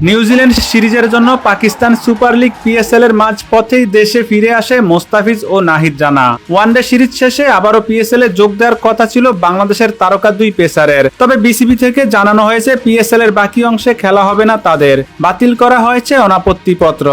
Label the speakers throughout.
Speaker 1: New Zealand সিরিজের জন্য Pakistan super league PSL এর মাঝপথেই দেশে ফিরে আসে মোস্তাফিজ ও নাহিদ রানা। ওয়ানডে সিরিজ শেষে আবারও পিএসএল এ যোগ দেওয়ার কথা ছিল বাংলাদেশের তারকা দুই পেসারের, তবে বিসিবি থেকে জানানো হয়েছে পিএসএল এর বাকি অংশে খেলা হবে না তাদের, বাতিল করা হয়েছে অনাপত্তিপত্র।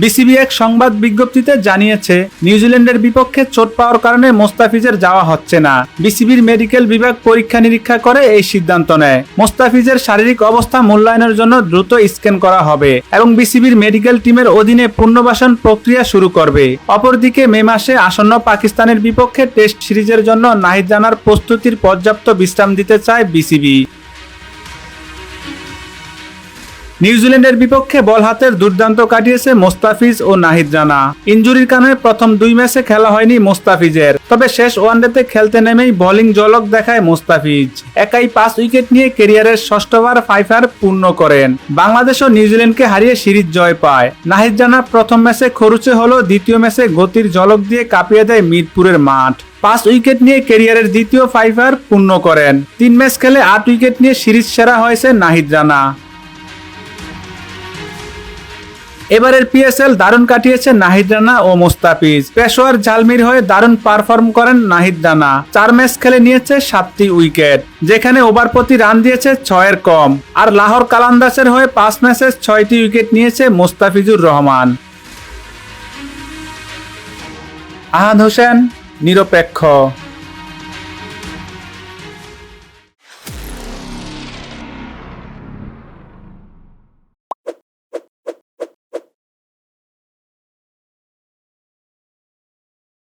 Speaker 1: বিসিবি এক সংবাদ বিজ্ঞপ্তিতে জানিয়েছে, নিউজিল্যান্ডের বিপক্ষে চোট পাওয়ার কারণে মোস্তাফিজের যাওয়া হচ্ছে না। বিসিবির মেডিকেল বিভাগ পরীক্ষা নিরীক্ষা করে এই সিদ্ধান্ত নেয়। মোস্তাফিজের শারীরিক অবস্থা মূল্যায়নের জন্য দ্রুত স্ক্যান করা হবে এবং বিসিবির মেডিকেল টিমের অধীনে পুনর্বাসন প্রক্রিয়া শুরু করবে। অপরদিকে মে মাসে আসন্ন পাকিস্তানের বিপক্ষে টেস্ট সিরিজের জন্য নাহিদ রানার প্রস্তুতির পর্যাপ্ত বিশ্রাম দিতে চায় বিসিবি। নিউজিল্যান্ডের বিপক্ষে বল হাতের দুর্দান্ত কাটিয়েছে মোস্তাফিজ ও নাহিদ রানা। ইনজুরির কারণে প্রথম দুই ম্যাচে খেলা হয়নি মোস্তাফিজের, তবে শেষ ওয়ানডেতে খেলতে নেমেই বোলিং ঝলক দেখায় মোস্তাফিজ। একাই 5 উইকেট নিয়ে ক্যারিয়ারের ষষ্ঠবার 5 পূর্ণ করেন। বাংলাদেশ ও নিউজিল্যান্ডকে হারিয়ে সিরিজ জয় পায়। নাহিদ রানা প্রথম ম্যাচে খরুচে হলো, দ্বিতীয় ম্যাচে গতির ঝলক দিয়ে কাঁপিয়ে দেয় মিরপুরের মাঠ। 5 উইকেট নিয়ে ক্যারিয়ারের দ্বিতীয় 5 পূর্ণ করেন। 3 ম্যাচ খেলে 8 উইকেট নিয়ে সিরিজ সেরা হয়েছে নাহিদ রানা। এবারের পিএসএল দারুণ কাটিয়েছে নাহিদ রানা ও মোস্তাফিজ। পেশোয়ার ঝালমির হয়ে দারুণ পারফর্ম করেন নাহিদ রানা। 4 ম্যাচ খেলে নিয়েছে 7টি উইকেট, যেখানে ওভার প্রতি রান দিয়েছে 6 কম। আর লাহোর কালান্দাসের হয়ে 5 ম্যাচে 6টি উইকেট নিয়েছে মোস্তাফিজুর রহমান। আহাদ হোসেন, নিরপেক্ষ।